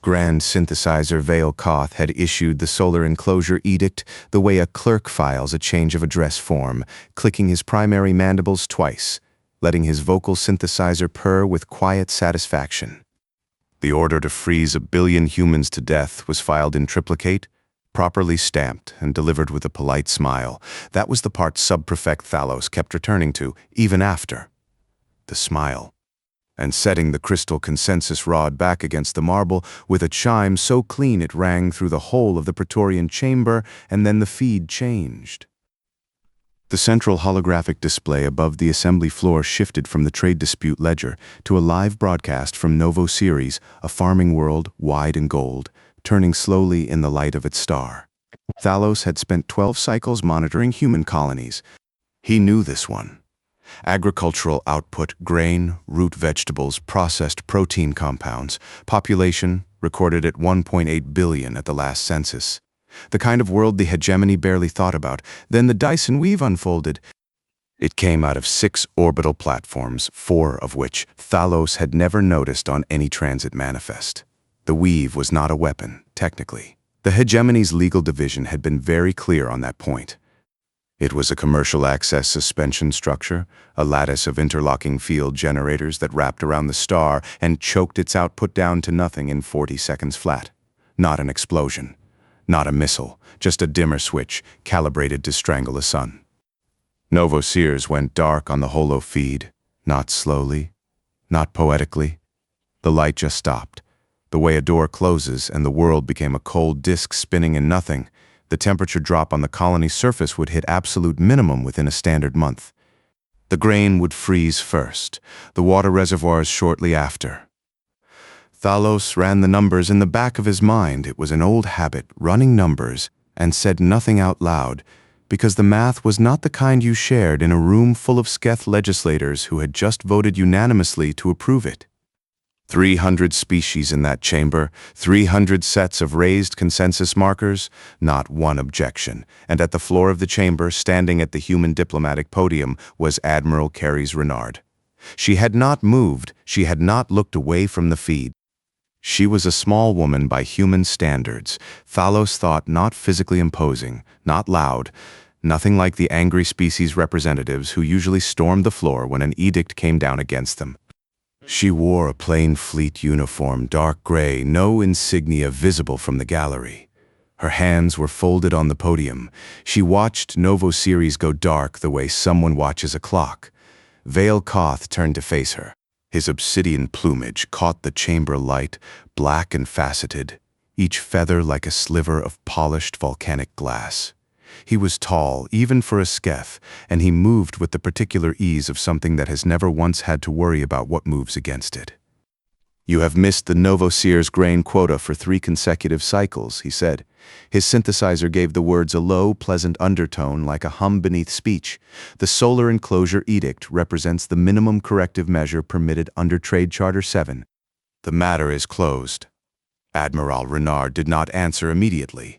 Grand Synthesizer Vale Koth had issued the solar enclosure edict the way a clerk files a change of address form, clicking his primary mandibles twice, letting his vocal synthesizer purr with quiet satisfaction. The order to freeze 1 billion humans to death was filed in triplicate, properly stamped and delivered with a polite smile. That was the part Subprefect Thalos kept returning to, even after. The smile. And setting the crystal consensus rod back against the marble with a chime so clean it rang through the whole of the Praetorian chamber, and then the feed changed. The central holographic display above the assembly floor shifted from the trade dispute ledger to a live broadcast from Novo Ceres, a farming world wide in gold, turning slowly in the light of its star. Thalos had spent 12 cycles monitoring human colonies. He knew this one. Agricultural output, grain, root vegetables, processed protein compounds, population recorded at 1.8 billion at the last census. The kind of world the hegemony barely thought about. Then the Dyson weave unfolded. It came out of 6 orbital platforms, 4 of which Thalos had never noticed on any transit manifest. The weave was not a weapon, technically. The hegemony's legal division had been very clear on that point. It was a commercial access suspension structure, a lattice of interlocking field generators that wrapped around the star and choked its output down to nothing in 40 seconds flat. Not an explosion, not a missile, just a dimmer switch calibrated to strangle a sun. Novo Ceres went dark on the holo feed, not slowly, not poetically. The light just stopped. The way a door closes and the world became a cold disk spinning in nothing. The temperature drop on the colony's surface would hit absolute minimum within a standard month. The grain would freeze first, the water reservoirs shortly after. Thalos ran the numbers in the back of his mind. It was an old habit, running numbers, and said nothing out loud, because the math was not the kind you shared in a room full of Sketh legislators who had just voted unanimously to approve it. 300 species in that chamber, 300 sets of raised consensus markers, not one objection. And at the floor of the chamber, standing at the human diplomatic podium, was Admiral Carys Renard. She had not moved, she had not looked away from the feed. She was a small woman by human standards, Thalos thought not physically imposing, not loud, nothing like the angry species representatives who usually stormed the floor when an edict came down against them. She wore a plain fleet uniform, dark gray, no insignia visible from the gallery. Her hands were folded on the podium. She watched Novo Ceres go dark the way someone watches a clock. Vale Koth turned to face her. His obsidian plumage caught the chamber light, black and faceted, each feather like a sliver of polished volcanic glass. He was tall, even for a Sketh, and he moved with the particular ease of something that has never once had to worry about what moves against it. "You have missed the Novo Ceres grain quota for 3 consecutive cycles," he said. His synthesizer gave the words a low, pleasant undertone like a hum beneath speech. "The solar enclosure edict represents the minimum corrective measure permitted under Trade Charter 7. The matter is closed." Admiral Renard did not answer immediately.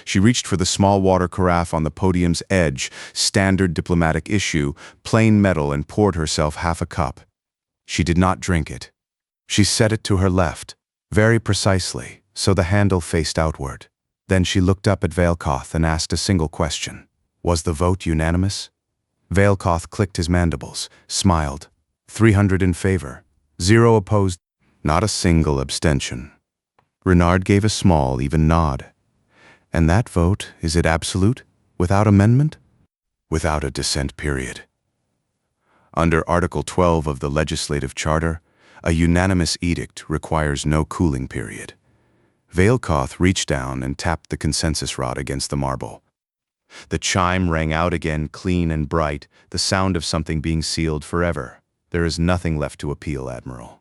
She reached for the small water carafe on the podium's edge, standard diplomatic issue, plain metal, and poured herself half a cup. She did not drink it. She set it to her left, very precisely, so the handle faced outward. Then she looked up at Vale Koth and asked a single question. Was the vote unanimous? Vale Koth clicked his mandibles, smiled. 300 in favor, 0 opposed, not a single abstention. Renard gave a small, even nod. "And that vote, is it absolute? Without amendment?" "Without a dissent period." Under Article 12 of the Legislative Charter, a unanimous edict requires no cooling period. Vale Koth reached down and tapped the consensus rod against the marble. The chime rang out again, clean and bright, the sound of something being sealed forever. "There is nothing left to appeal, Admiral.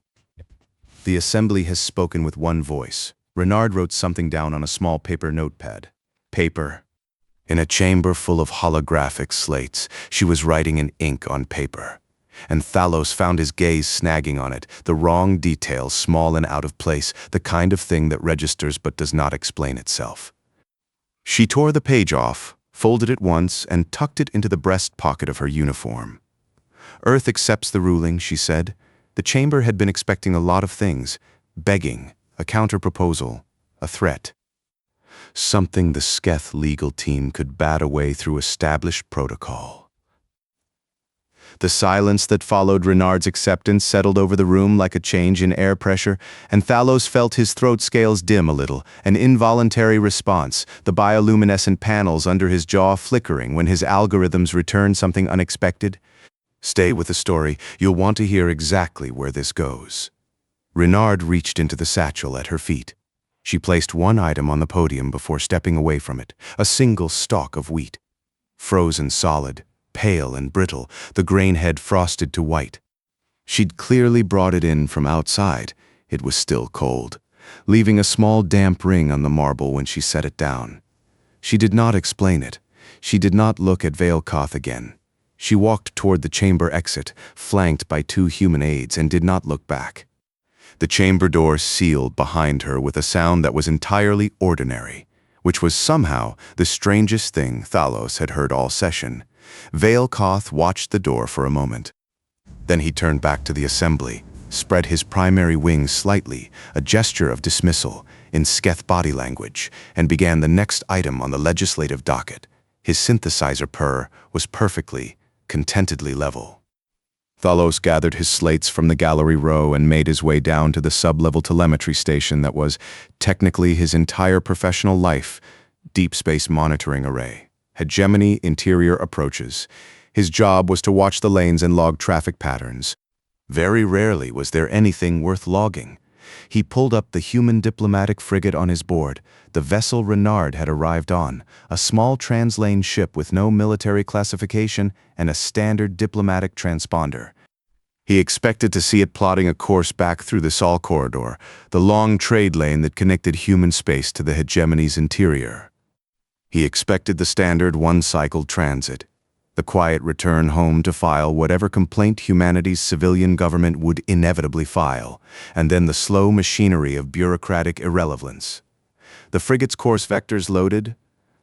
The Assembly has spoken with one voice." Renard wrote something down on a small paper notepad. Paper. In a chamber full of holographic slates, she was writing in ink on paper. And Thalos found his gaze snagging on it, the wrong detail, small and out of place, the kind of thing that registers but does not explain itself. She tore the page off, folded it once, and tucked it into the breast pocket of her uniform. "Earth accepts the ruling," she said. The chamber had been expecting a lot of things. Begging. a counter-proposal, a threat. Something the Sketh legal team could bat away through established protocol. The silence that followed Renard's acceptance settled over the room like a change in air pressure, and Thalos felt his throat scales dim a little, an involuntary response, the bioluminescent panels under his jaw flickering when his algorithms returned something unexpected. Stay with the story, you'll want to hear exactly where this goes. Renard reached into the satchel at her feet. She placed one item on the podium before stepping away from it, a single stalk of wheat. Frozen solid, pale and brittle, the grain head frosted to white. She'd clearly brought it in from outside. It was still cold, leaving a small damp ring on the marble when she set it down. She did not explain it. She did not look at Veilkoth again. She walked toward the chamber exit, flanked by 2 human aides, and did not look back. The chamber door sealed behind her with a sound that was entirely ordinary, which was somehow the strangest thing Thalos had heard all session. Veilkoth watched the door for a moment. Then he turned back to the assembly, spread his primary wings slightly, a gesture of dismissal, in Sketh body language, and began the next item on the legislative docket. His synthesizer purr was perfectly, contentedly level. Thalos gathered his slates from the gallery row and made his way down to the sub-level telemetry station that was, technically, his entire professional life, deep space monitoring array. Hegemony interior approaches. His job was to watch the lanes and log traffic patterns. Very rarely was there anything worth logging. He pulled up the human diplomatic frigate on his board, the vessel Renard had arrived on, a small translane ship with no military classification and a standard diplomatic transponder. He expected to see it plotting a course back through the Sol corridor, the long trade lane that connected human space to the hegemony's interior. He expected the standard one-cycled transit, the quiet return home to file whatever complaint humanity's civilian government would inevitably file, and then the slow machinery of bureaucratic irrelevance. The frigate's course vectors loaded.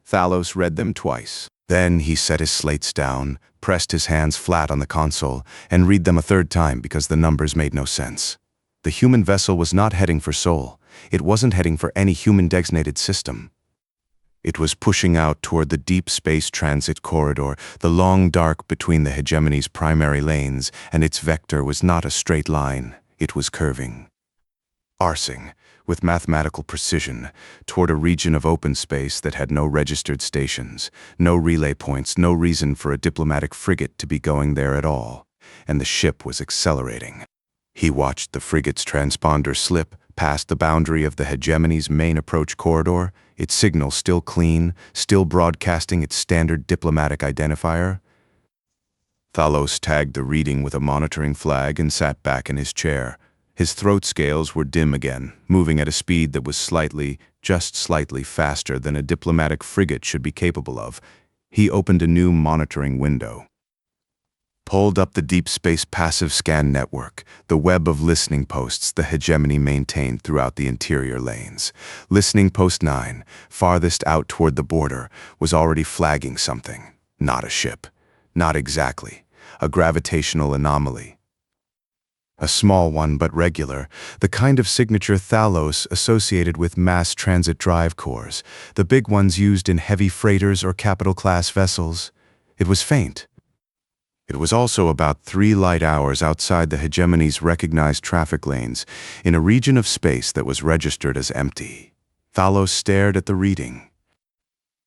Thalos read them twice. Then he set his slates down, pressed his hands flat on the console, and read them a third time because the numbers made no sense. The human vessel was not heading for Sol. It wasn't heading for any human-designated system. It was pushing out toward the deep space transit corridor, the long dark between the hegemony's primary lanes, and its vector was not a straight line. It was curving. Arsing, with mathematical precision, toward a region of open space that had no registered stations, no relay points, no reason for a diplomatic frigate to be going there at all, and the ship was accelerating. He watched the frigate's transponder slip past the boundary of the hegemony's main approach corridor, its signal still clean, still broadcasting its standard diplomatic identifier. Thalos tagged the reading with a monitoring flag and sat back in his chair. His throat scales were dim again, moving at a speed that was slightly, just slightly faster than a diplomatic frigate should be capable of. He opened a new monitoring window. Pulled up the deep space passive scan network, the web of listening posts the hegemony maintained throughout the interior lanes. Listening post 9, farthest out toward the border, was already flagging something. Not a ship. Not exactly. A gravitational anomaly. A small one but regular, the kind of signature Thalos associated with mass transit drive cores, the big ones used in heavy freighters or capital-class vessels. It was faint. It was also about 3 light hours outside the hegemony's recognized traffic lanes, in a region of space that was registered as empty. Thalos stared at the reading.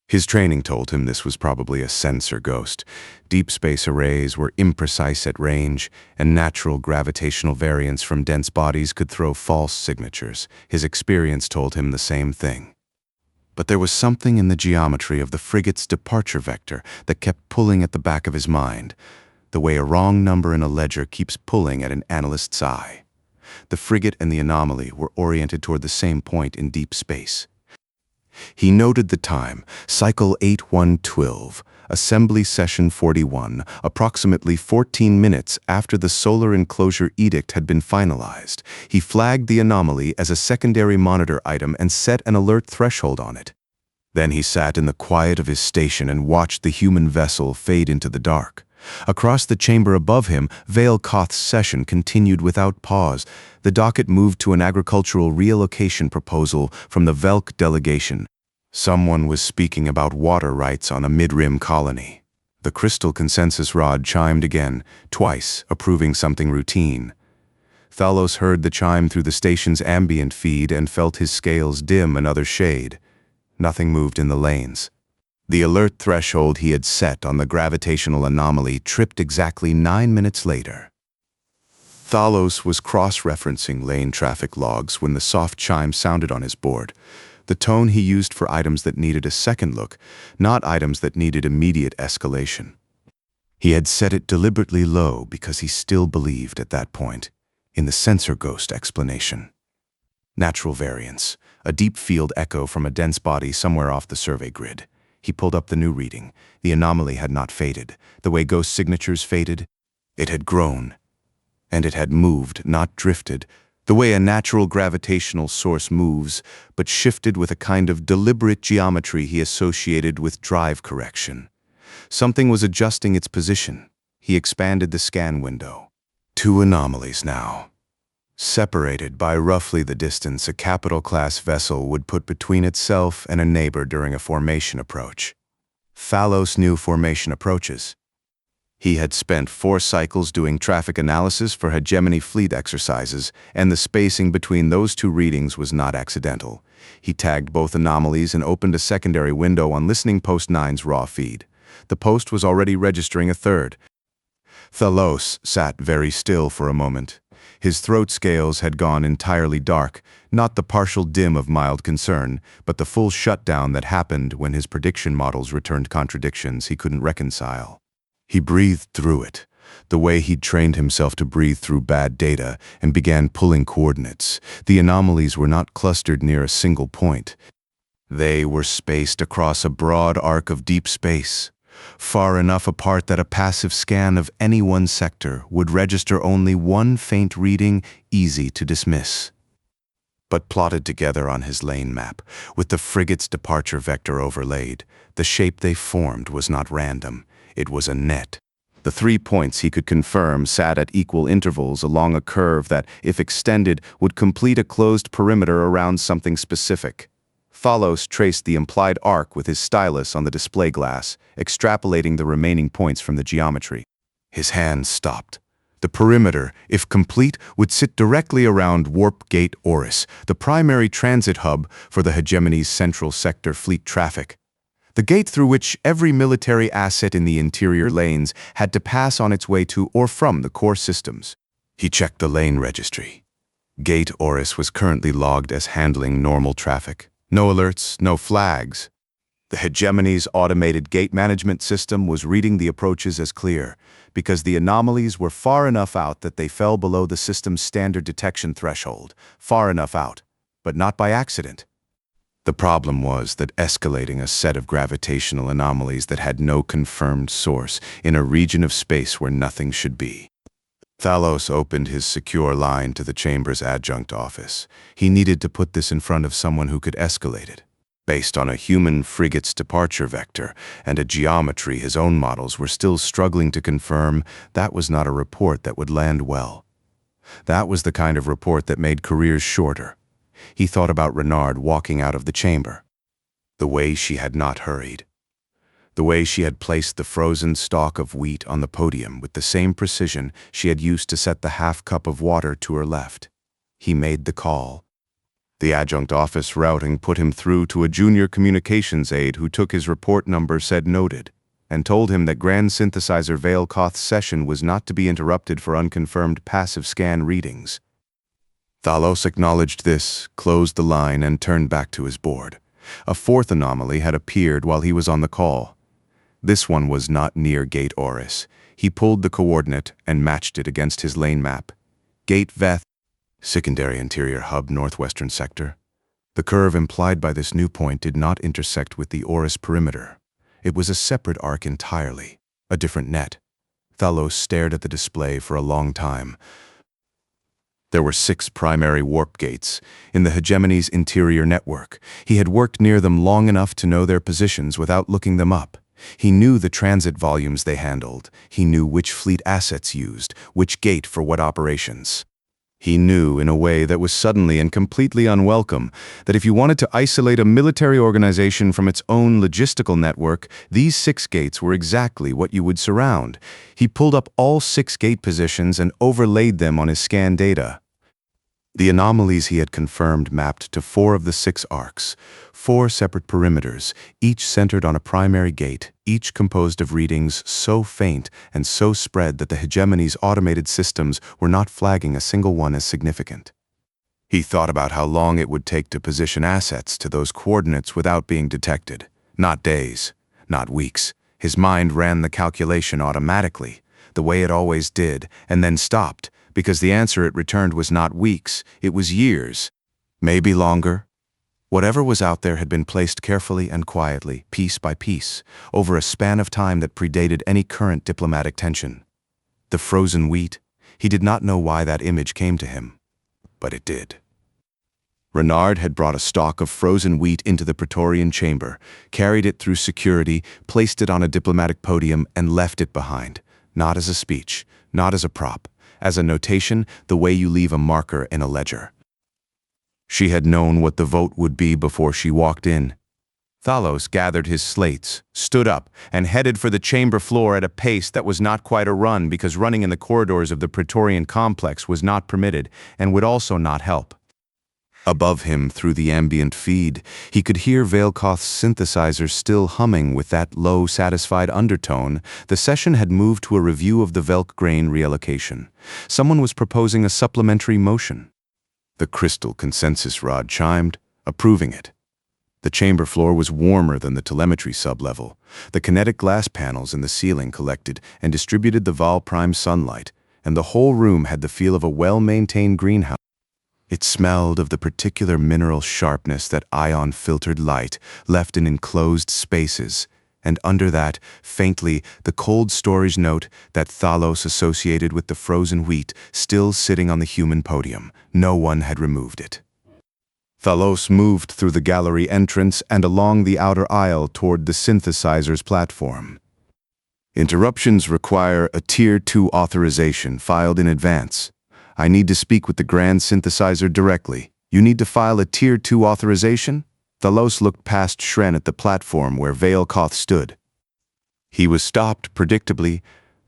His training told him this was probably a sensor ghost. Deep space arrays were imprecise at range, and natural gravitational variance from dense bodies could throw false signatures. His experience told him the same thing. But there was something in the geometry of the frigate's departure vector that kept pulling at the back of his mind, the way a wrong number in a ledger keeps pulling at an analyst's eye. The frigate and the anomaly were oriented toward the same point in deep space. He noted the time, cycle 8112, assembly session 41, approximately 14 minutes after the solar enclosure edict had been finalized. He flagged the anomaly as a secondary monitor item and set an alert threshold on it. Then he sat in the quiet of his station and watched the human vessel fade into the dark. Across the chamber above him, Vale Koth's session continued without pause. The docket moved to an agricultural reallocation proposal from the Velk delegation. Someone was speaking about water rights on a mid-rim colony. The crystal consensus rod chimed again, twice, approving something routine. Thalos heard the chime through the station's ambient feed and felt his scales dim another shade. Nothing moved in the lanes. The alert threshold he had set on the gravitational anomaly tripped exactly 9 minutes later. Thalos was cross-referencing lane traffic logs when the soft chime sounded on his board, the tone he used for items that needed a second look, not items that needed immediate escalation. He had set it deliberately low because he still believed at that point in the sensor ghost explanation. Natural variance, a deep field echo from a dense body somewhere off the survey grid. He pulled up the new reading. The anomaly had not faded. The way ghost signatures faded, it had grown. And it had moved, not drifted, the way a natural gravitational source moves, but shifted with a kind of deliberate geometry he associated with drive correction. Something was adjusting its position. He expanded the scan window. 2 anomalies now. Separated by roughly the distance a capital-class vessel would put between itself and a neighbor during a formation approach. Thalos knew formation approaches. He had spent 4 cycles doing traffic analysis for hegemony fleet exercises, and the spacing between those 2 readings was not accidental. He tagged both anomalies and opened a secondary window on listening post 9's raw feed. The post was already registering a third. Thalos sat very still for a moment. His throat scales had gone entirely dark, not the partial dim of mild concern, but the full shutdown that happened when his prediction models returned contradictions he couldn't reconcile. He breathed through it, the way he'd trained himself to breathe through bad data, and began pulling coordinates. The anomalies were not clustered near a single point. They were spaced across a broad arc of deep space, far enough apart that a passive scan of any one sector would register only one faint reading, easy to dismiss. But plotted together on his lane map, with the frigate's departure vector overlaid, the shape they formed was not random. It was a net. The 3 points he could confirm sat at equal intervals along a curve that, if extended, would complete a closed perimeter around something specific. Thalos traced the implied arc with his stylus on the display glass, extrapolating the remaining points from the geometry. His hand stopped. The perimeter, if complete, would sit directly around Warp Gate Oris, the primary transit hub for the hegemony's central sector fleet traffic. The gate through which every military asset in the interior lanes had to pass on its way to or from the core systems. He checked the lane registry. Gate Oris was currently logged as handling normal traffic. No alerts, no flags. The hegemony's automated gate management system was reading the approaches as clear, because the anomalies were far enough out that they fell below the system's standard detection threshold, far enough out, but not by accident. The problem was that escalating a set of gravitational anomalies that had no confirmed source in a region of space where nothing should be. Thalos opened his secure line to the chamber's adjunct office. He needed to put this in front of someone who could escalate it. Based on a human frigate's departure vector and a geometry his own models were still struggling to confirm, that was not a report that would land well. That was the kind of report that made careers shorter. He thought about Renard walking out of the chamber. The way she had not hurried. The way she had placed the frozen stalk of wheat on the podium with the same precision she had used to set the half cup of water to her left. He made the call. The adjunct office routing put him through to a junior communications aide who took his report number said noted, and told him that Grand Synthesizer Vale Koth's session was not to be interrupted for unconfirmed passive scan readings. Thalos acknowledged this, closed the line, and turned back to his board. A 4th anomaly had appeared while he was on the call. This one was not near Gate Oris. He pulled the coordinate and matched it against his lane map. Gate Veth, secondary interior hub, northwestern sector. The curve implied by this new point did not intersect with the Oris perimeter. It was a separate arc entirely, a different net. Thalos stared at the display for a long time. There were 6 primary warp gates in the hegemony's interior network. He had worked near them long enough to know their positions without looking them up. He knew the transit volumes they handled. He knew which fleet assets used, which gate for what operations. He knew, in a way that was suddenly and completely unwelcome, that if you wanted to isolate a military organization from its own logistical network, these 6 gates were exactly what you would surround. He pulled up all 6 gate positions and overlaid them on his scan data. The anomalies he had confirmed mapped to 4 of the 6 arcs, 4 separate perimeters, each centered on a primary gate, each composed of readings so faint and so spread that the hegemony's automated systems were not flagging a single one as significant. He thought about how long it would take to position assets to those coordinates without being detected. Not days, not weeks. His mind ran the calculation automatically, the way it always did, and then stopped, because the answer it returned was not weeks, it was years, maybe longer. Whatever was out there had been placed carefully and quietly, piece by piece, over a span of time that predated any current diplomatic tension. The frozen wheat, he did not know why that image came to him, but it did. Renard had brought a stock of frozen wheat into the Praetorian chamber, carried it through security, placed it on a diplomatic podium, and left it behind, not as a speech, not as a prop, as a notation, the way you leave a marker in a ledger. She had known what the vote would be before she walked in. Thalos gathered his slates, stood up, and headed for the chamber floor at a pace that was not quite a run because running in the corridors of the Praetorian complex was not permitted and would also not help. Above him, through the ambient feed, he could hear Veilkoth's synthesizer still humming with that low, satisfied undertone. The session had moved to a review of the Velk grain reallocation. Someone was proposing a supplementary motion. The crystal consensus rod chimed, approving it. The chamber floor was warmer than the telemetry sublevel. The kinetic glass panels in the ceiling collected and distributed the Val Prime sunlight, and the whole room had the feel of a well-maintained greenhouse. It smelled of the particular mineral sharpness that ion-filtered light left in enclosed spaces, and under that, faintly, the cold storage note that Thalos associated with the frozen wheat still sitting on the human podium. No one had removed it. Thalos moved through the gallery entrance and along the outer aisle toward the synthesizer's platform. Interruptions require a Tier 2 authorization filed in advance. I need to speak with the Grand Synthesizer directly. You need to file a Tier 2 authorization? Thalos looked past Shren at the platform where Veilkoth stood. He was stopped, predictably,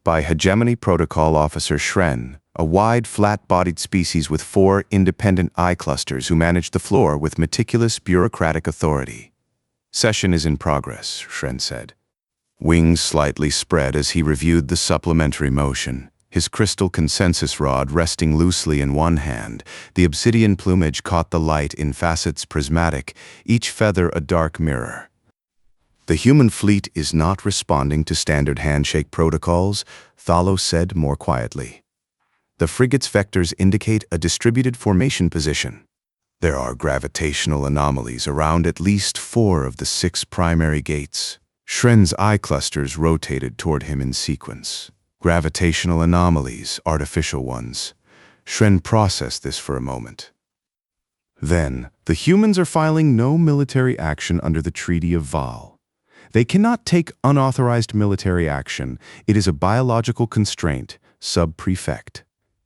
by Hegemony Protocol Officer Shren, a wide, flat-bodied species with 4 independent eye clusters who managed the floor with meticulous bureaucratic authority. Session is in progress, Shren said. Wings slightly spread as he reviewed the supplementary motion. His crystal consensus rod resting loosely in one hand, the obsidian plumage caught the light in facets prismatic, each feather a dark mirror. The human fleet is not responding to standard handshake protocols, Thalos said more quietly. The frigate's vectors indicate a distributed formation position. There are gravitational anomalies around at least 4 of the 6 primary gates. Shren's eye clusters rotated toward him in sequence. Gravitational anomalies, artificial ones. Shren processed this for a moment. Then, the humans are filing no military action under the Treaty of Val. They cannot take unauthorized military action. It is a biological constraint, sub-prefect.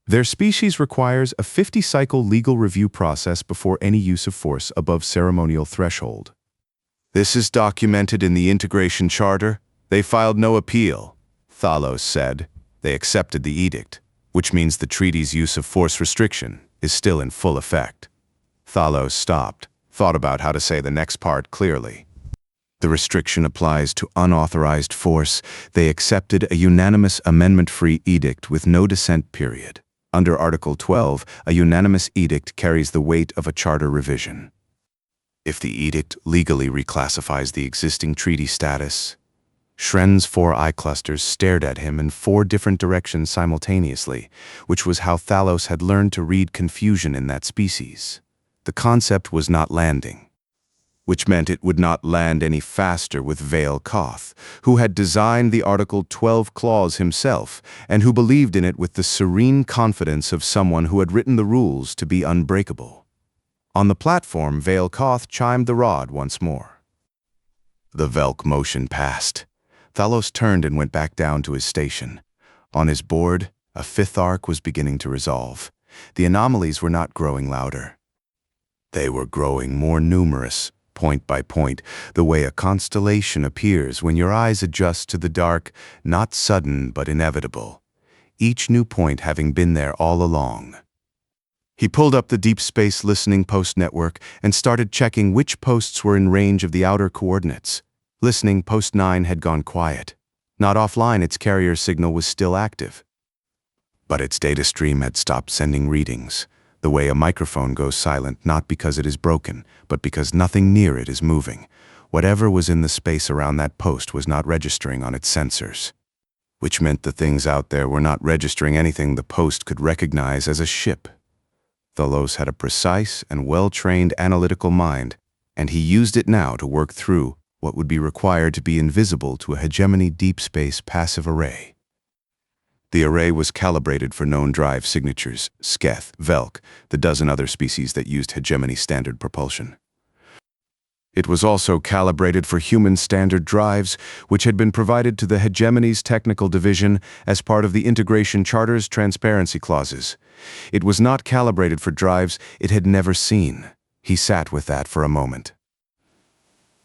Their species requires a 50-cycle legal review process before any use of force above ceremonial threshold. This is documented in the Integration Charter. They filed no appeal. Thalos said. They accepted the edict, which means the treaty's use of force restriction is still in full effect. Thalos stopped, thought about how to say the next part clearly. The restriction applies to unauthorized force. They accepted a unanimous amendment-free edict with no dissent period. Under Article 12, a unanimous edict carries the weight of a charter revision. If the edict legally reclassifies the existing treaty status, Shren's 4 eye clusters stared at him in 4 different directions simultaneously, which was how Thalos had learned to read confusion in that species. The concept was not landing, which meant it would not land any faster with Veilkoth, who had designed the Article 12 clause himself, and who believed in it with the serene confidence of someone who had written the rules to be unbreakable. On the platform, Veilkoth chimed the rod once more. The Velk motion passed. Thalos turned and went back down to his station. On his board, a fifth arc was beginning to resolve. The anomalies were not growing louder. They were growing more numerous, point by point, the way a constellation appears when your eyes adjust to the dark, not sudden but inevitable, each new point having been there all along. He pulled up the Deep Space Listening Post network and started checking which posts were in range of the outer coordinates. Listening Post 9 had gone quiet. Not offline, its carrier signal was still active. But its data stream had stopped sending readings, the way a microphone goes silent not because it is broken, but because nothing near it is moving. Whatever was in the space around that post was not registering on its sensors, which meant the things out there were not registering anything the post could recognize as a ship. Thalos had a precise and well-trained analytical mind, and he used it now to work through what would be required to be invisible to a hegemony deep space passive array. The array was calibrated for known drive signatures, Sketh, Velk, the dozen other species that used hegemony standard propulsion. It was also calibrated for human standard drives, which had been provided to the hegemony's technical division as part of the Integration Charter's transparency clauses. It was not calibrated for drives it had never seen. He sat with that for a moment.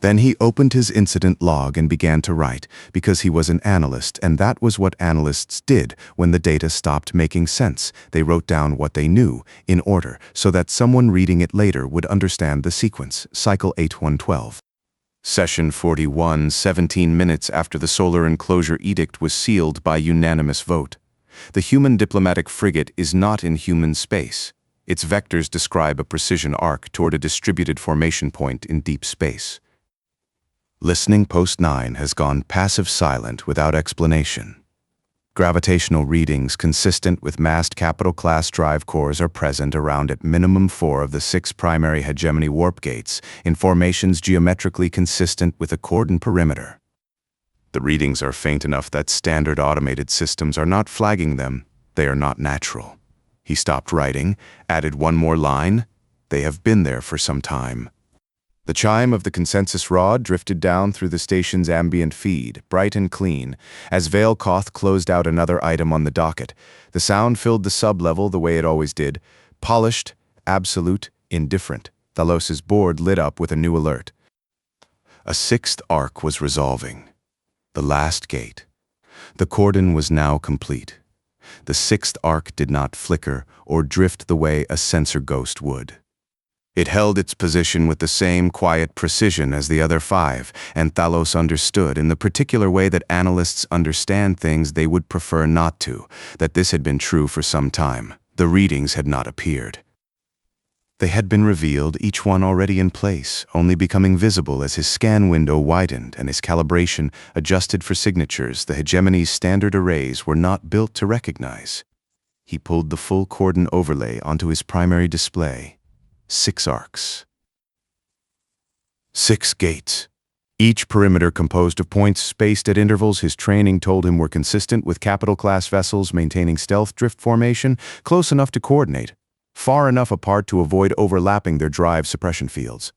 Then he opened his incident log and began to write, because he was an analyst, and that was what analysts did when the data stopped making sense. They wrote down what they knew, in order, so that someone reading it later would understand the sequence. Cycle 8112. Session 41, 17 minutes after the Solar Enclosure Edict was sealed by unanimous vote. The human diplomatic frigate is not in human space. Its vectors describe a precision arc toward a distributed formation point in deep space. Listening Post 9 has gone passive silent without explanation. Gravitational readings consistent with massed capital-class drive cores are present around at minimum 4 of the 6 primary hegemony warp gates in formations geometrically consistent with a cordon perimeter. The readings are faint enough that standard automated systems are not flagging them. They are not natural. He stopped writing, added one more line. They have been there for some time. The chime of the consensus rod drifted down through the station's ambient feed, bright and clean, as Vale Koth closed out another item on the docket. The sound filled the sub-level the way it always did, polished, absolute, indifferent. Thalos's board lit up with a new alert. A 6th arc was resolving. The last gate. The cordon was now complete. The 6th arc did not flicker or drift the way a sensor ghost would. It held its position with the same quiet precision as the other 5, and Thalos understood, in the particular way that analysts understand things they would prefer not to, that this had been true for some time. The readings had not appeared. They had been revealed, each one already in place, only becoming visible as his scan window widened and his calibration adjusted for signatures the hegemony's standard arrays were not built to recognize. He pulled the full cordon overlay onto his primary display. 6 arcs. 6 gates. Each perimeter composed of points spaced at intervals his training told him were consistent with capital-class vessels maintaining stealth drift formation, close enough to coordinate, far enough apart to avoid overlapping their drive suppression fields.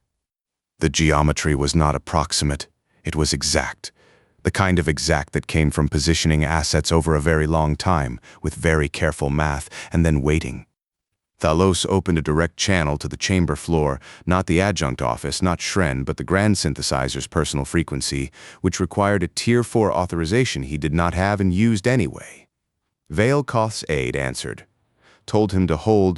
The geometry was not approximate, it was exact. The kind of exact that came from positioning assets over a very long time, with very careful math, and then waiting. Thalos opened a direct channel to the chamber floor, not the adjunct office, not Shren, but the Grand Synthesizer's personal frequency, which required a Tier 4 authorization he did not have and used anyway. Vale Koth's aide answered, told him to hold.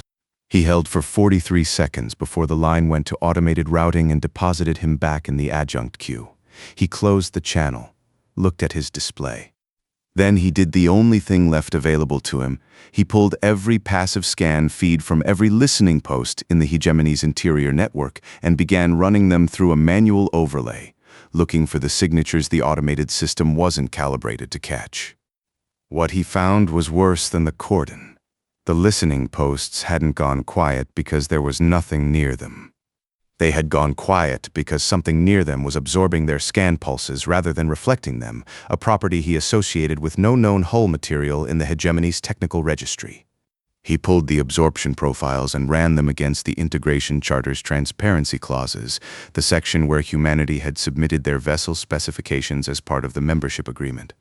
He held for 43 seconds before the line went to automated routing and deposited him back in the adjunct queue. He closed the channel, looked at his display. Then he did the only thing left available to him. He pulled every passive scan feed from every listening post in the hegemony's interior network and began running them through a manual overlay, looking for the signatures the automated system wasn't calibrated to catch. What he found was worse than the cordon. The listening posts hadn't gone quiet because there was nothing near them. They had gone quiet because something near them was absorbing their scan pulses rather than reflecting them, a property he associated with no known hull material in the hegemony's technical registry. He pulled the absorption profiles and ran them against the Integration Charter's transparency clauses, the section where humanity had submitted their vessel specifications as part of the membership agreement.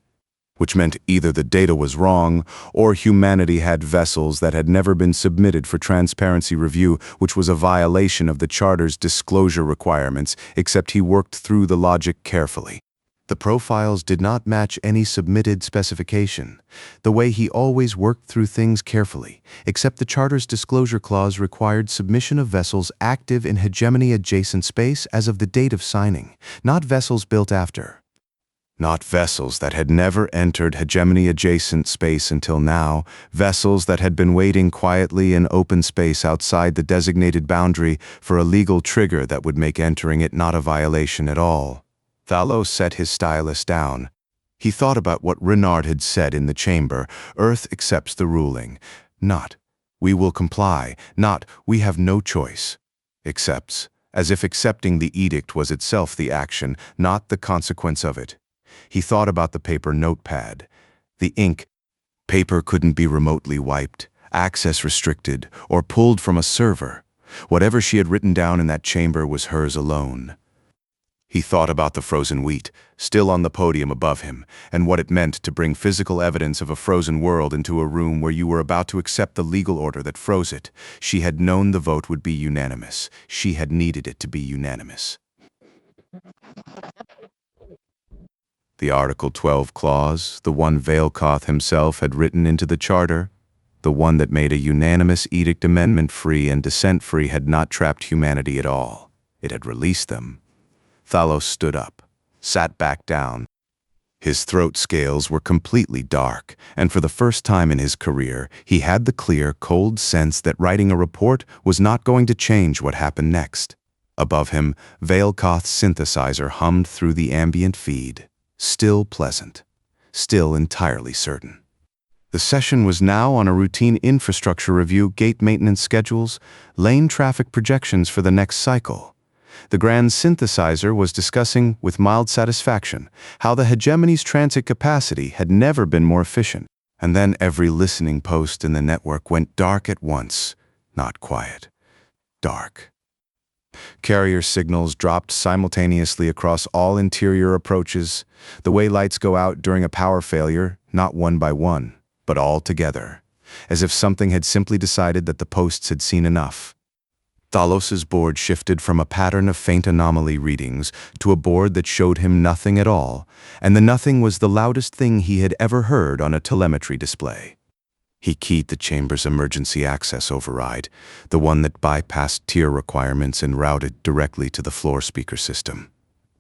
Which meant either the data was wrong, or humanity had vessels that had never been submitted for transparency review, which was a violation of the Charter's disclosure requirements, except he worked through the logic carefully. The profiles did not match any submitted specification, the way he always worked through things carefully, except the Charter's disclosure clause required submission of vessels active in hegemony-adjacent space as of the date of signing, not vessels built after. Not vessels that had never entered hegemony-adjacent space until now, vessels that had been waiting quietly in open space outside the designated boundary for a legal trigger that would make entering it not a violation at all. Thalos set his stylus down. He thought about what Renard had said in the chamber. Earth accepts the ruling. Not, we will comply. Not, we have no choice. Accepts, as if accepting the edict was itself the action, not the consequence of it. He thought about the paper notepad. The ink. Paper couldn't be remotely wiped, access restricted, or pulled from a server. Whatever she had written down in that chamber was hers alone. He thought about the frozen wheat, still on the podium above him, and what it meant to bring physical evidence of a frozen world into a room where you were about to accept the legal order that froze it. She had known the vote would be unanimous. She had needed it to be unanimous. The Article 12 clause, the one Veilkoth himself had written into the Charter, the one that made a unanimous edict amendment-free and dissent-free, had not trapped humanity at all. It had released them. Thalos stood up, sat back down. His throat scales were completely dark, and for the first time in his career, he had the clear, cold sense that writing a report was not going to change what happened next. Above him, Veilkoth's synthesizer hummed through the ambient feed. Still pleasant, still entirely certain. The session was now on a routine infrastructure review, gate maintenance schedules, lane traffic projections for the next cycle. The Grand Synthesizer was discussing, with mild satisfaction, how the hegemony's transit capacity had never been more efficient, and then every listening post in the network went dark at once. Not quiet. Dark. Carrier signals dropped simultaneously across all interior approaches, the way lights go out during a power failure, not one by one, but all together, as if something had simply decided that the posts had seen enough. Thalos's board shifted from a pattern of faint anomaly readings to a board that showed him nothing at all, and the nothing was the loudest thing he had ever heard on a telemetry display. He keyed the chamber's emergency access override, the one that bypassed tier requirements and routed directly to the floor speaker system.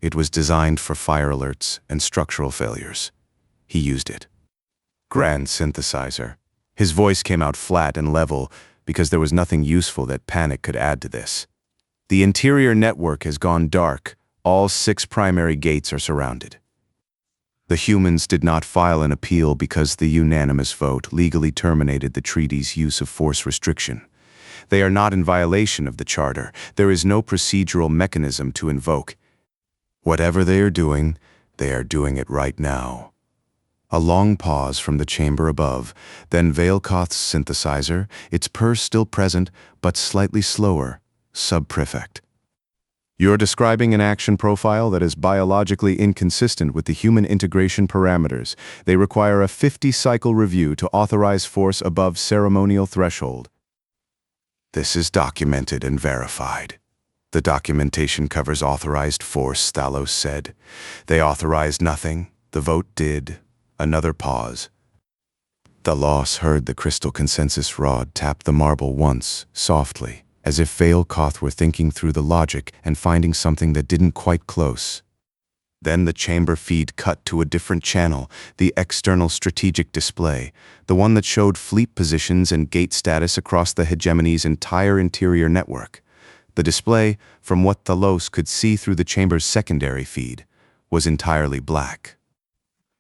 It was designed for fire alerts and structural failures. He used it. Grand Synthesizer. His voice came out flat and level, because there was nothing useful that panic could add to this. The interior network has gone dark. All 6 primary gates are surrounded. The humans did not file an appeal because the unanimous vote legally terminated the treaty's use of force restriction. They are not in violation of the Charter. There is no procedural mechanism to invoke. Whatever they are doing it right now. A long pause from the chamber above, then Veilkoth's synthesizer, its purse still present, but slightly slower, Sub-Prefect. You're describing an action profile that is biologically inconsistent with the human integration parameters. They require a 50-cycle review to authorize force above ceremonial threshold. This is documented and verified. The documentation covers authorized force, Thalos said. They authorized nothing. The vote did. Another pause. Thalos heard the crystal consensus rod tap the marble once, softly, as if Veilkoth were thinking through the logic and finding something that didn't quite close. Then the chamber feed cut to a different channel, the external strategic display, the one that showed fleet positions and gate status across the hegemony's entire interior network. The display, from what Thalos could see through the chamber's secondary feed, was entirely black.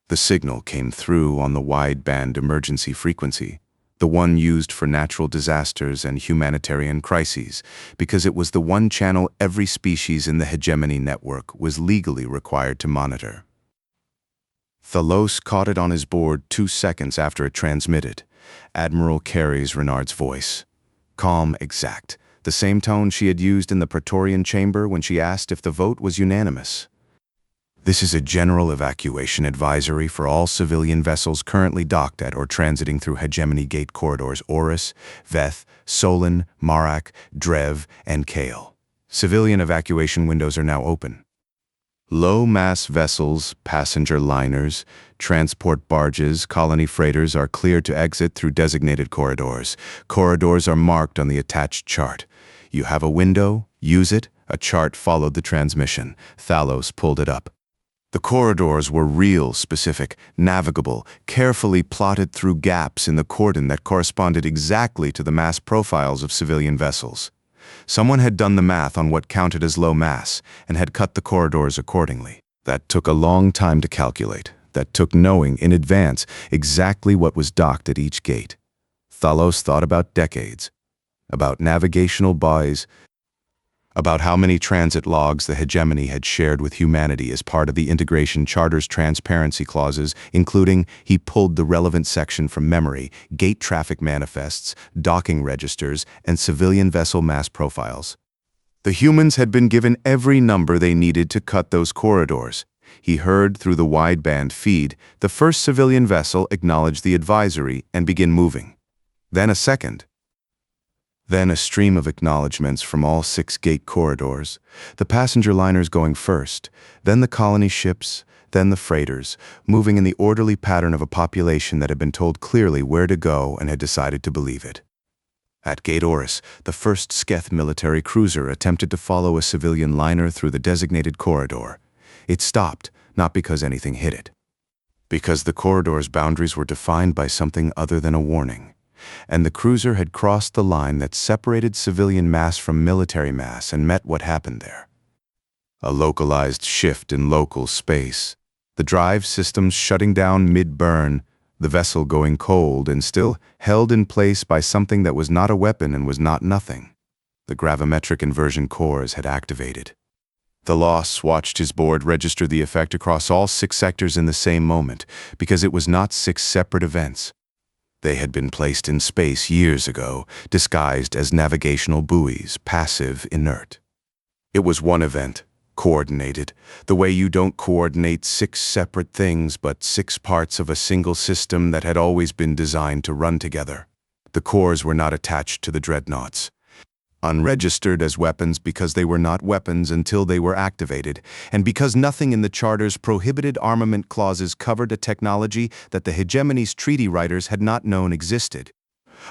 The signal came through on the wideband emergency frequency, the one used for natural disasters and humanitarian crises, because it was the one channel every species in the hegemony network was legally required to monitor. Thalos caught it on his board 2 seconds after it transmitted, Admiral Carey's Renard's voice. Calm, exact. The same tone she had used in the Praetorian chamber when she asked if the vote was unanimous. This is a general evacuation advisory for all civilian vessels currently docked at or transiting through hegemony gate corridors Oris, Veth, Solon, Marak, Drev, and Kale. Civilian evacuation windows are now open. Low-mass vessels, passenger liners, transport barges, colony freighters are cleared to exit through designated corridors. Corridors are marked on the attached chart. You have a window, use it. A chart followed the transmission. Thalos pulled it up. The corridors were real, specific, navigable, carefully plotted through gaps in the cordon that corresponded exactly to the mass profiles of civilian vessels. Someone had done the math on what counted as low mass and had cut the corridors accordingly. That took a long time to calculate. That took knowing in advance exactly what was docked at each gate. Thalos thought about decades, about navigational buoys, about how many transit logs the hegemony had shared with humanity as part of the integration charter's transparency clauses, including, he pulled the relevant section from memory, gate traffic manifests, docking registers, and civilian vessel mass profiles. The humans had been given every number they needed to cut those corridors. He heard through the wideband feed the first civilian vessel acknowledge the advisory and begin moving. Then a second. Then a stream of acknowledgments from all 6 gate corridors, the passenger liners going first, then the colony ships, then the freighters, moving in the orderly pattern of a population that had been told clearly where to go and had decided to believe it. At Gate Oris, the first Sketh military cruiser attempted to follow a civilian liner through the designated corridor. It stopped, not because anything hit it. Because the corridor's boundaries were defined by something other than a warning. And the cruiser had crossed the line that separated civilian mass from military mass and met what happened there. A localized shift in local space, the drive systems shutting down mid-burn, the vessel going cold and still held in place by something that was not a weapon and was not nothing. The gravimetric inversion cores had activated. Thalos watched his board register the effect across all 6 sectors in the same moment, because it was not 6 separate events. They had been placed in space years ago, disguised as navigational buoys, passive, inert. It was one event, coordinated, the way you don't coordinate 6 separate things but 6 parts of a single system that had always been designed to run together. The cores were not attached to the dreadnoughts. Unregistered as weapons because they were not weapons until they were activated, and because nothing in the Charter's prohibited armament clauses covered a technology that the hegemony's treaty writers had not known existed.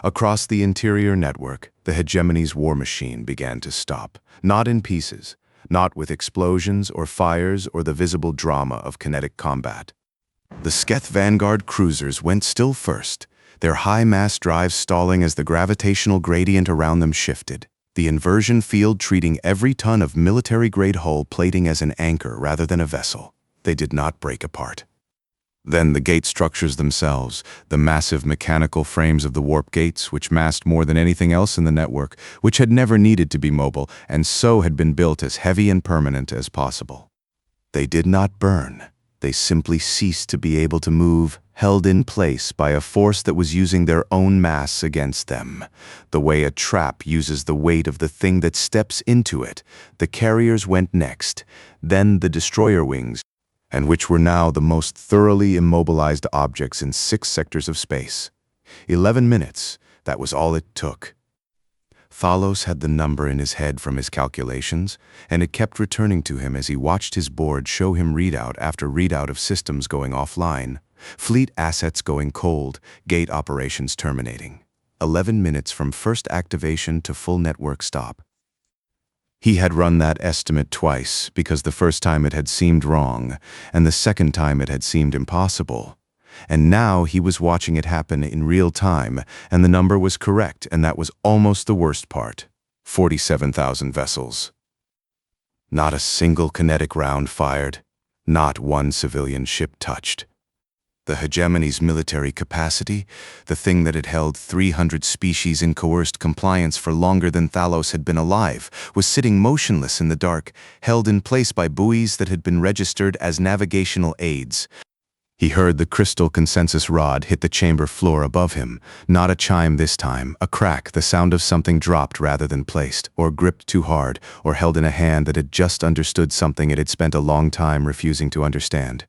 Across the interior network, the hegemony's war machine began to stop, not in pieces, not with explosions or fires or the visible drama of kinetic combat. The Sketh Vanguard cruisers went still first, their high-mass drives stalling as the gravitational gradient around them shifted. The inversion field treating every ton of military-grade hull plating as an anchor rather than a vessel. They did not break apart. Then the gate structures themselves, the massive mechanical frames of the warp gates, which massed more than anything else in the network, which had never needed to be mobile, and so had been built as heavy and permanent as possible. They did not burn. They simply ceased to be able to move, held in place by a force that was using their own mass against them. The way a trap uses the weight of the thing that steps into it. The carriers went next, then the destroyer wings, and which were now the most thoroughly immobilized objects in 6 sectors of space. 11 minutes, that was all it took. Thalos had the number in his head from his calculations, and it kept returning to him as he watched his board show him readout after readout of systems going offline, fleet assets going cold, gate operations terminating. 11 minutes from first activation to full network stop. He had run that estimate twice, because the first time it had seemed wrong, and the second time it had seemed impossible. And now he was watching it happen in real time, and the number was correct, and that was almost the worst part. 47,000 vessels. Not a single kinetic round fired, not one civilian ship touched. The hegemony's military capacity, the thing that had held 300 species in coerced compliance for longer than Thalos had been alive, was sitting motionless in the dark, held in place by buoys that had been registered as navigational aids. He heard the crystal consensus rod hit the chamber floor above him. Not a chime this time, a crack, the sound of something dropped rather than placed, or gripped too hard, or held in a hand that had just understood something it had spent a long time refusing to understand.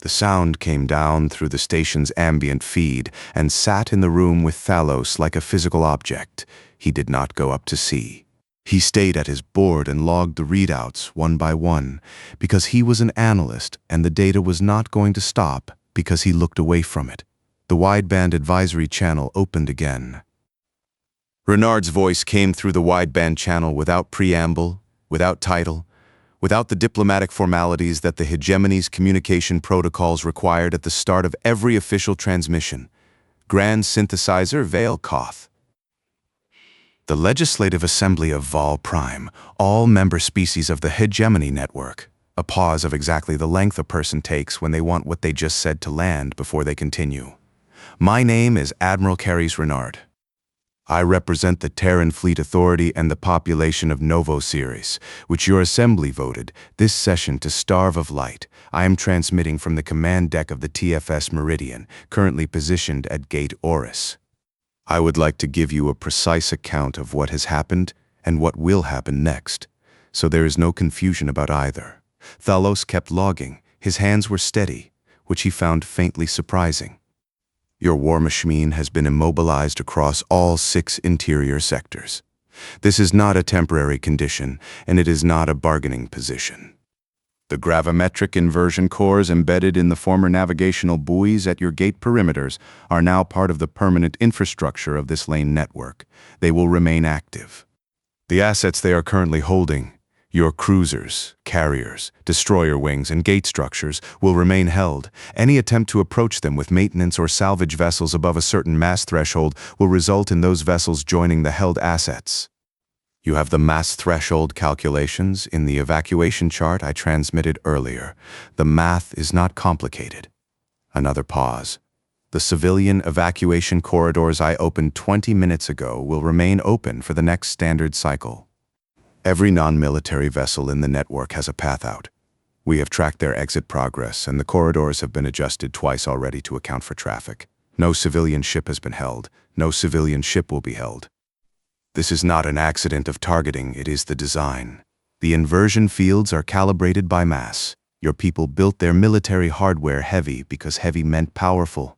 The sound came down through the station's ambient feed and sat in the room with Thalos like a physical object. He did not go up to see. He stayed at his board and logged the readouts one by one, because he was an analyst and the data was not going to stop because he looked away from it. The wideband advisory channel opened again. Renard's voice came through the wideband channel without preamble, without title, without the diplomatic formalities that the hegemony's communication protocols required at the start of every official transmission. Grand Synthesizer Vale Koth. The Legislative Assembly of Vol Prime, all member species of the Hegemony Network. A pause of exactly the length a person takes when they want what they just said to land before they continue. My name is Admiral Caris Renard. I represent the Terran Fleet Authority and the population of Novo Ceres, which your assembly voted this session to starve of light. I am transmitting from the command deck of the TFS Meridian, currently positioned at Gate Oris. I would like to give you a precise account of what has happened and what will happen next, so there is no confusion about either. Thalos kept logging. His hands were steady, which he found faintly surprising. Your war machine has been immobilized across all 6 interior sectors. This is not a temporary condition, and it is not a bargaining position. The gravimetric inversion cores embedded in the former navigational buoys at your gate perimeters are now part of the permanent infrastructure of this lane network. They will remain active. The assets they are currently holding, your cruisers, carriers, destroyer wings, and gate structures, will remain held. Any attempt to approach them with maintenance or salvage vessels above a certain mass threshold will result in those vessels joining the held assets. You have the mass threshold calculations in the evacuation chart I transmitted earlier. The math is not complicated. Another pause. The civilian evacuation corridors I opened 20 minutes ago will remain open for the next standard cycle. Every non-military vessel in the network has a path out. We have tracked their exit progress, and the corridors have been adjusted twice already to account for traffic. No civilian ship has been held. No civilian ship will be held. This is not an accident of targeting, it is the design. The inversion fields are calibrated by mass. Your people built their military hardware heavy because heavy meant powerful.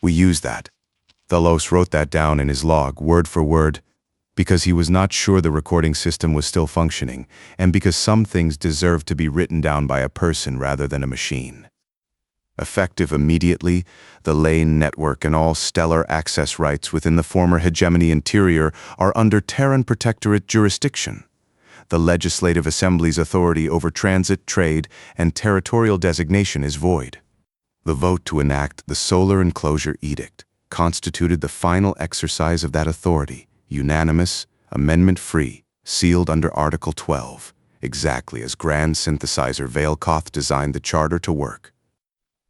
We use that. Thalos wrote that down in his log, word for word, because he was not sure the recording system was still functioning, and because some things deserve to be written down by a person rather than a machine. Effective immediately, the lane network and all stellar access rights within the former hegemony interior are under Terran Protectorate jurisdiction. The Legislative Assembly's authority over transit, trade, and territorial designation is void. The vote to enact the Solar Enclosure Edict constituted the final exercise of that authority, unanimous, amendment-free, sealed under Article 12, exactly as Grand Synthesizer Vale Koth designed the charter to work.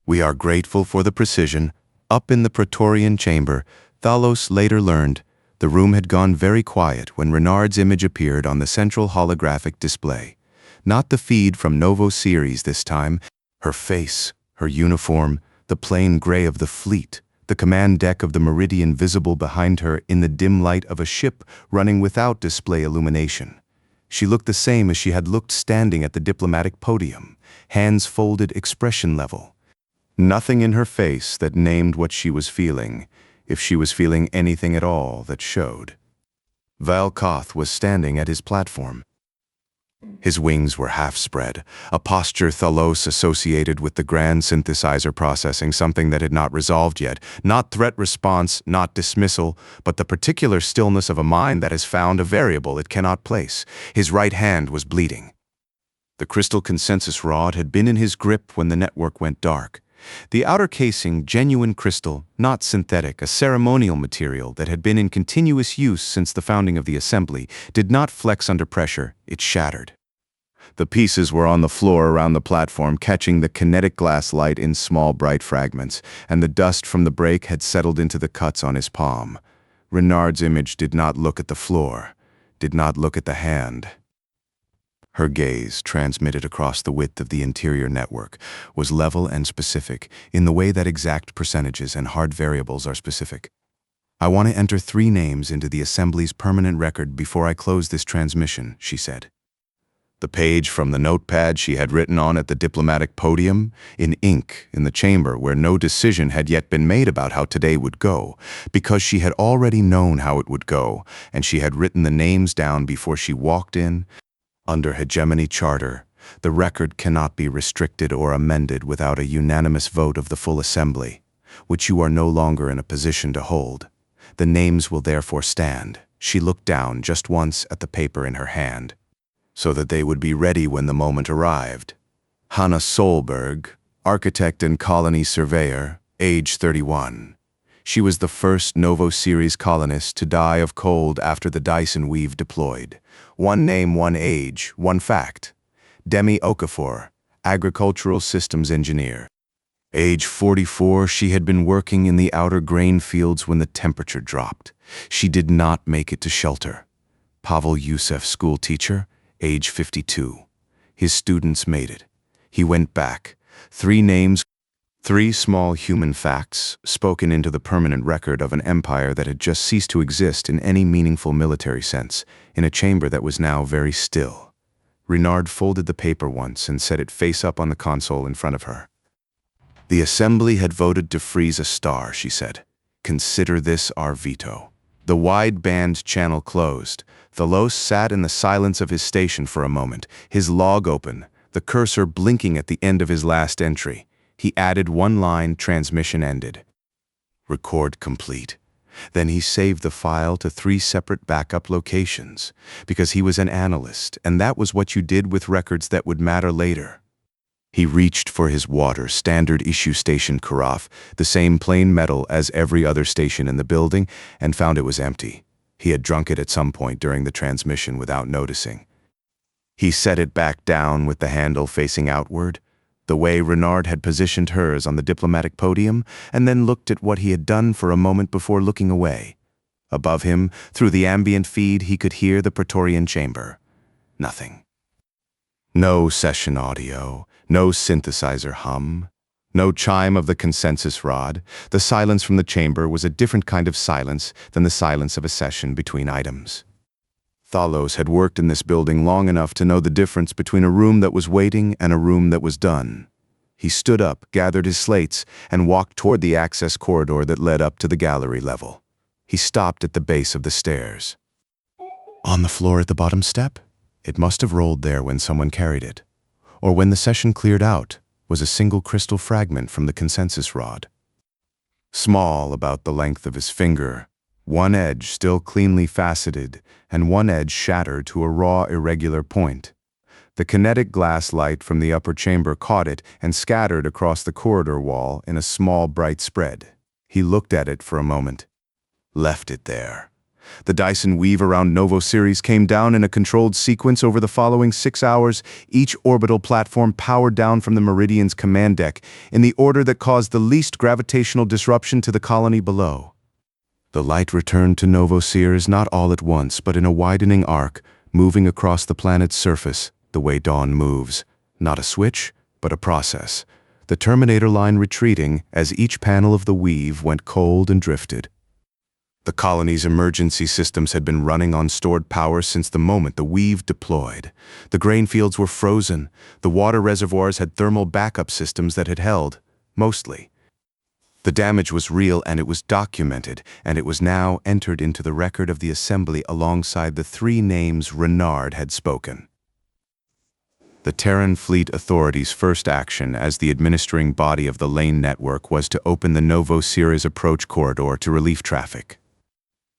We are grateful for the precision. Up in the Praetorian chamber, Thalos later learned, the room had gone very quiet when Renard's image appeared on the central holographic display. Not the feed from Novo Ceres this time. Her face, her uniform, the plain gray of the fleet, the command deck of the Meridian visible behind her in the dim light of a ship running without display illumination. She looked the same as she had looked standing at the diplomatic podium, hands folded, expression level. Nothing in her face that named what she was feeling, if she was feeling anything at all that showed. Vale Koth was standing at his platform. His wings were half spread, a posture Thalos associated with the grand synthesizer processing something that had not resolved yet, not threat response, not dismissal, but the particular stillness of a mind that has found a variable it cannot place. His right hand was bleeding. The crystal consensus rod had been in his grip when the network went dark. The outer casing, genuine crystal, not synthetic, a ceremonial material that had been in continuous use since the founding of the assembly, did not flex under pressure, it shattered. The pieces were on the floor around the platform, catching the kinetic glass light in small bright fragments, and the dust from the break had settled into the cuts on his palm. Renard's image did not look at the floor, did not look at the hand. Her gaze, transmitted across the width of the interior network, was level and specific in the way that exact percentages and hard variables are specific. "I want to enter 3 names into the Assembly's permanent record before I close this transmission," she said. The page from the notepad she had written on at the diplomatic podium, in ink in the chamber where no decision had yet been made about how today would go, because she had already known how it would go, and she had written the names down before she walked in. Under Hegemony Charter, the record cannot be restricted or amended without a unanimous vote of the full Assembly, which you are no longer in a position to hold. The names will therefore stand. She looked down just once at the paper in her hand, so that they would be ready when the moment arrived. Hanna Solberg, architect and colony surveyor, age 31. She was the first Novo Series colonist to die of cold after the Dyson weave deployed. One name, one age, one fact. Demi Okafor, agricultural systems engineer. Age 44, she had been working in the outer grain fields when the temperature dropped. She did not make it to shelter. Pavel Youssef, school teacher, age 52. His students made it. He went back. 3 names, 3 small human facts spoken into the permanent record of an empire that had just ceased to exist in any meaningful military sense, in a chamber that was now very still. Renard folded the paper once and set it face up on the console in front of her. "The Assembly had voted to freeze a star," she said. "Consider this our veto." The wide-band channel closed. Thalos sat in the silence of his station for a moment, his log open, the cursor blinking at the end of his last entry. He added 1 line, transmission ended. Record complete. Then he saved the file to 3 separate backup locations, because he was an analyst, and that was what you did with records that would matter later. He reached for his water, standard issue station carafe, the same plain metal as every other station in the building, and found it was empty. He had drunk it at some point during the transmission without noticing. He set it back down with the handle facing outward, the way Renard had positioned hers on the diplomatic podium, and then looked at what he had done for a moment before looking away. Above him, through the ambient feed, he could hear the Praetorian chamber. Nothing. No session audio, no synthesizer hum, no chime of the consensus rod. The silence from the chamber was a different kind of silence than the silence of a session between items. Thalos had worked in this building long enough to know the difference between a room that was waiting and a room that was done. He stood up, gathered his slates, and walked toward the access corridor that led up to the gallery level. He stopped at the base of the stairs. On the floor at the bottom step? It must have rolled there when someone carried it. Or when the session cleared out, was a single crystal fragment from the consensus rod. Small, about the length of his finger, one edge still cleanly faceted, and one edge shattered to a raw, irregular point. The kinetic glass light from the upper chamber caught it and scattered across the corridor wall in a small, bright spread. He looked at it for a moment, left it there. The Dyson weave around Novo Series came down in a controlled sequence over the following 6 hours, each orbital platform powered down from the Meridian's command deck in the order that caused the least gravitational disruption to the colony below. The light returned to Novo Series not all at once, but in a widening arc, moving across the planet's surface, the way dawn moves. Not a switch, but a process. The Terminator line retreating as each panel of the weave went cold and drifted. The colony's emergency systems had been running on stored power since the moment the weave deployed. The grain fields were frozen. The water reservoirs had thermal backup systems that had held, mostly. The damage was real and it was documented, and it was now entered into the record of the Assembly alongside the 3 names Renard had spoken. The Terran Fleet Authority's first action as the administering body of the lane network was to open the Novo Series approach corridor to relief traffic.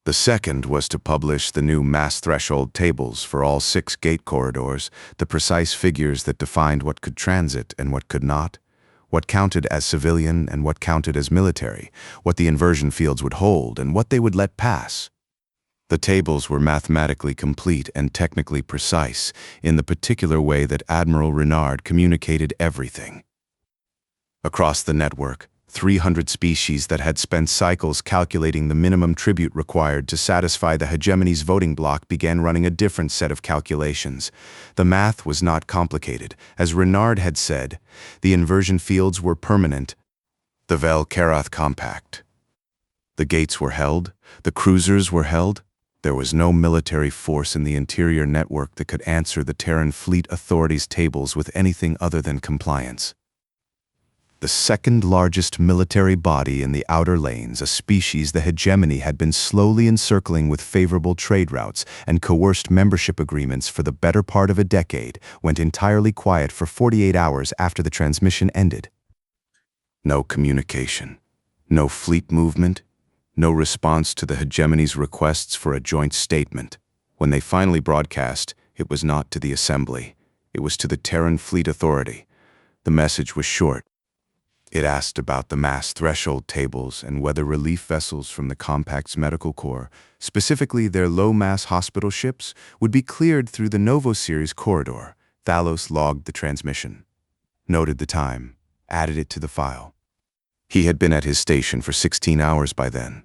The second was to publish the new mass threshold tables for all 6 gate corridors, the precise figures that defined what could transit and what could not, what counted as civilian and what counted as military, what the inversion fields would hold and what they would let pass. The tables were mathematically complete and technically precise in the particular way that Admiral Renard communicated everything. Across the network, 300 species that had spent cycles calculating the minimum tribute required to satisfy the hegemony's voting bloc began running a different set of calculations. The math was not complicated. As Renard had said, the inversion fields were permanent. The Vel-Karath Compact. The gates were held. The cruisers were held. There was no military force in the interior network that could answer the Terran Fleet Authority's tables with anything other than compliance. The second largest military body in the outer lanes, a species the hegemony had been slowly encircling with favorable trade routes and coerced membership agreements for the better part of a decade, went entirely quiet for 48 hours after the transmission ended. No communication, no fleet movement, no response to the hegemony's requests for a joint statement. When they finally broadcast, it was not to the Assembly. It was to the Terran Fleet Authority. The message was short. It asked about the mass threshold tables and whether relief vessels from the Compact's medical corps, specifically their low-mass hospital ships, would be cleared through the Novo Series corridor. Thalos logged the transmission, noted the time, added it to the file. He had been at his station for 16 hours by then.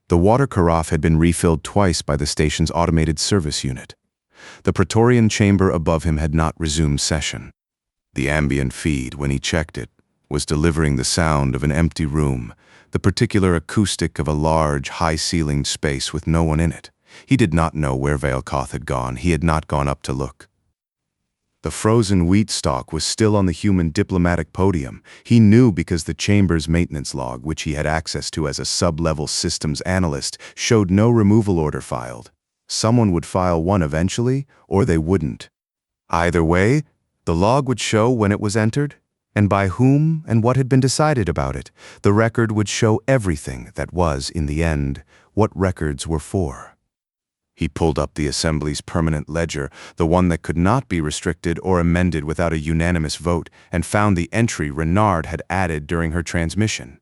The water carafe had been refilled twice by the station's automated service unit. The Praetorian chamber above him had not resumed session. The ambient feed, when he checked it, was delivering the sound of an empty room, the particular acoustic of a large, high-ceilinged space with no one in it. He did not know where Vel-Koth had gone. He had not gone up to look. The frozen wheat stalk was still on the human diplomatic podium. He knew because the chamber's maintenance log, which he had access to as a sub-level systems analyst, showed no removal order filed. Someone would file one eventually, or they wouldn't. Either way, the log would show when it was entered, and by whom and what had been decided about it. The record would show everything that was, in the end, what records were for. He pulled up the Assembly's permanent ledger, the one that could not be restricted or amended without a unanimous vote, and found the entry Renard had added during her transmission.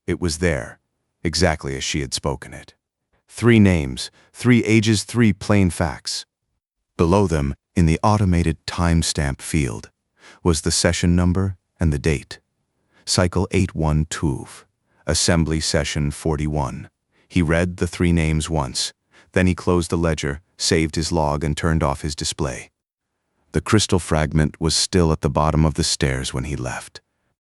It was there, exactly as she had spoken it. 3 names, 3 ages, 3 plain facts. Below them, in the automated timestamp field, was the session number and the date. Cycle 8112, Assembly Session 41. He read the 3 names once. Then he closed the ledger, saved his log, and turned off his display. The crystal fragment was still at the bottom of the stairs when he left.